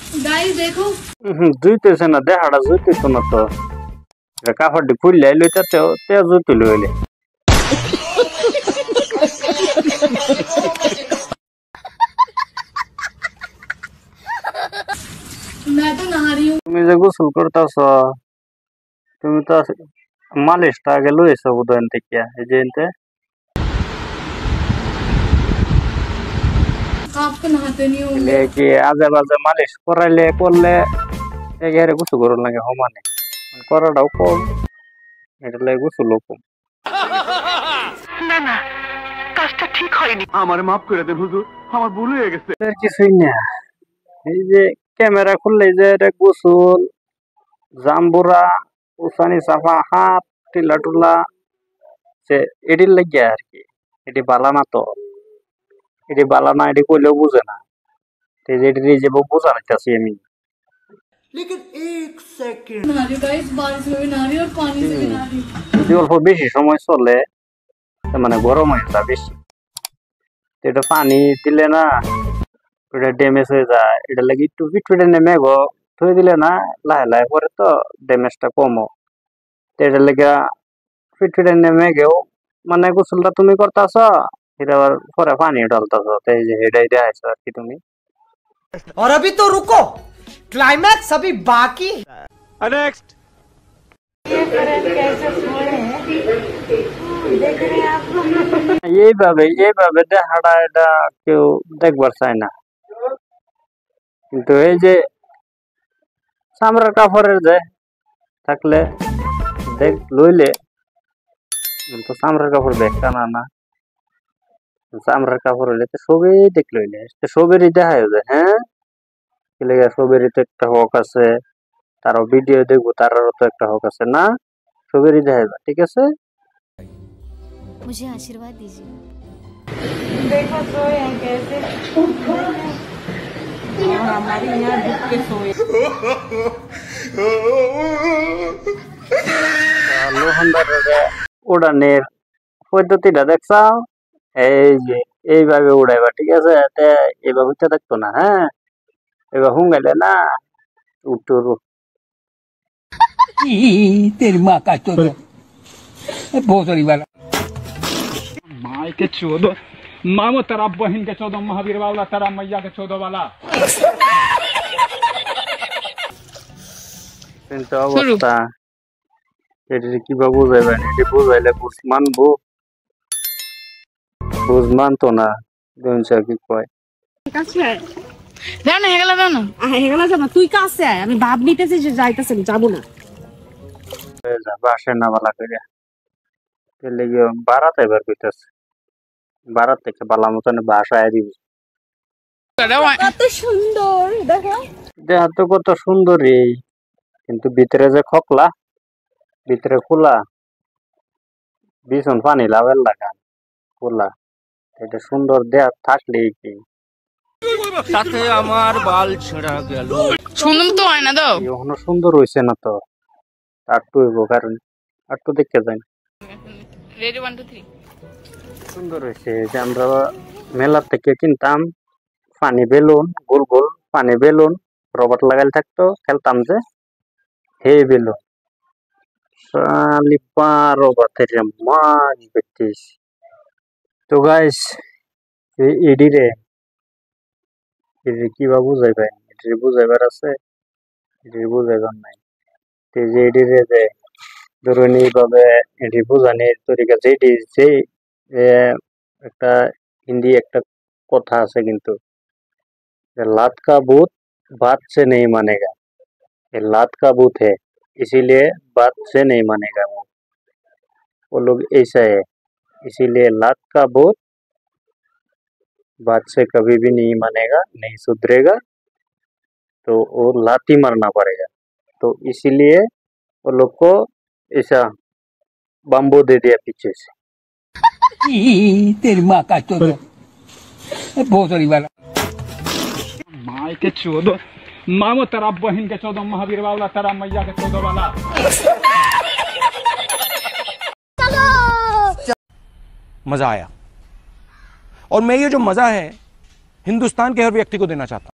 Guys देखो जुইতেছে না দেখাটা जुইতেছ না তো কাপড়টি ফুললে লইতে তে জুতি লইলে मैं तो नहा रही हूँ। তুমি যে গোসল করতেছ তুমি তো মালিশটা আগে লইছো বুধন থেকে এই যে এনতে आप तो नहाते नहीं होंगे। কি আজে বাজে মালিশ করাইলে করলে এগারে গোসল করুন লাগে সমানে করাটাও কম এটা লাগে গোসল কম না না কাজটা ঠিক হয়নি আমার মাফ করে দেন হুজুর আমার ভুল হয়ে গেছে আর কিছুই না এই যে ক্যামেরা খুললে যে এটা গোসল জাম্বুরা উসানি সাফা হাত টিলা টুলা সে এটির লাগিয়া আর কি এটি বালা না তো এটি বালা না এটি কইলেও বুঝে না এই যে এটি যে বোঝা নিতেছি আমি लेकिन एक सेकंड नहा रही हूँ गाइस, बारिश में भी नहा रही हूँ और पानी से भी नहा रही हूँ। যদি অল্প বেশি সময় চলে মানে গরম হয়ে যায় বেশি এটা পানি দিলে না এটা ড্যামেজ হয়ে যায় এটা লাগি একটু পিটপিটে নেমে গো ধুয়ে দিলে না লাহে লাহে পরে তো ড্যামেজটা কমো তো এটা লেগে পিটপিটে নেমে গেও মানে গোসলটা তুমি করতেছ এটা আবার পরে পানি ঢালতেছ তো এই যে এটাই দেখাইছো আর কি তুমি और अभी तो रुको क्लाइमैक्स अभी बाकी नेक्स्ट এইভাবে দেখাটা এটা কেউ দেখবার চায় না কিন্তু এই যে চামড়ার কাপড়ের যে থাকলে দেখ লইলে তো চামড়ার কাপড় দেখতা না চামড়ার কাপড় হইলে তো সবই দেখ লইলে সবেরই দেখা যায় হ্যাঁ সবেরই তো একটা হক আছে তারও ভিডিও দেখবো তারও তো একটা হক আছে না সবেরই দেখা যায় ঠিক আছে मुझे आशीर्वाद दीजिए। देखो सोए हैं कैसे और हमारे यहाँ दुख के सोए। লোহনদারের উড়ানের পদ্ধতিটা দেখছাও এই যে এইভাবে উড়াইবা ঠিক আছে এইভাবে উঠতে থাকতো না হ্যাঁ এবার হুঙ্গাইলে না উঠতো तेरी माँ का चोदो बहुत सारी बार माई के चौदह मामो तेरा बहन के चौदह महावीर वाला तेरा मैया के चौदह वाला কিন্তু অবস্থা এটা কিভাবে বুঝাইবা এটা বুঝাইলে বুঝ মানবো বুঝ মানতো না দুনসা কি কয় দাও না হেগলা দাও না হেগলা যাব তুই কাছে আয় আমি ভাব নিতেছি যে যাইতাছি যাব না বাসে না বালা করে তেলে গিয়ে বারাত এবার কইতাছে বারাত থেকে বালা মতন বাসায় দিবি কত সুন্দর দেখো দেহ তো কত সুন্দর এই কিন্তু ভিতরে যে খকলা ভিতরে খোলা ভীষণ পানি লাভের লাগা খোলা এটা সুন্দর দেহ থাকলেই কি साथे আমার বাল ছেঁড়া গেল সুন্দর তো হয় না দাও এখনো সুন্দর হইছে না তো আর তো হইব কারণ আর তো দেখতে যাই রেডি 1 2 3 সুন্দর হয়েছে যে আমরা মেলা থেকে কিনতাম পানি বেলুন গোল গোল পানি বেলুন রবার লাগাইল থাকতো খেলতাম যে হে বেলুন লিপারো বাতের মাছ বেটিস তো গাইস এডিরে কিভাবে বুঝাইবেন এটি বুঝাইবার আছে এটি বুঝাইবার নাই তো যে এডিরে যে ধরুন এইভাবে এটি বোঝানোর তরিকা যেটি যে একটা হিন্দি একটা কথা আছে কিন্তু लात का भूत बात से नहीं मानेगा ये लात का भूत है इसीलिए बात से नहीं मानेगा वो लोग ऐसा है इसीलिए लात का भूत बात से कभी भी नहीं मानेगा नहीं सुधरेगा तो वो लात ही मारना पड़ेगा तो इसीलिए वो लोग को ऐसा बम्बू दे दिया पीछे से तेरी माँ का चोदो बहुत सारी बार माई के चौदह मामो तेरा बहन के चौदह महावीर वाला तेरा मैया के चौदह वाला मजा आया और मैं ये जो मजा है हिंदुस्तान के हर व्यक्ति को देना चाहता हूं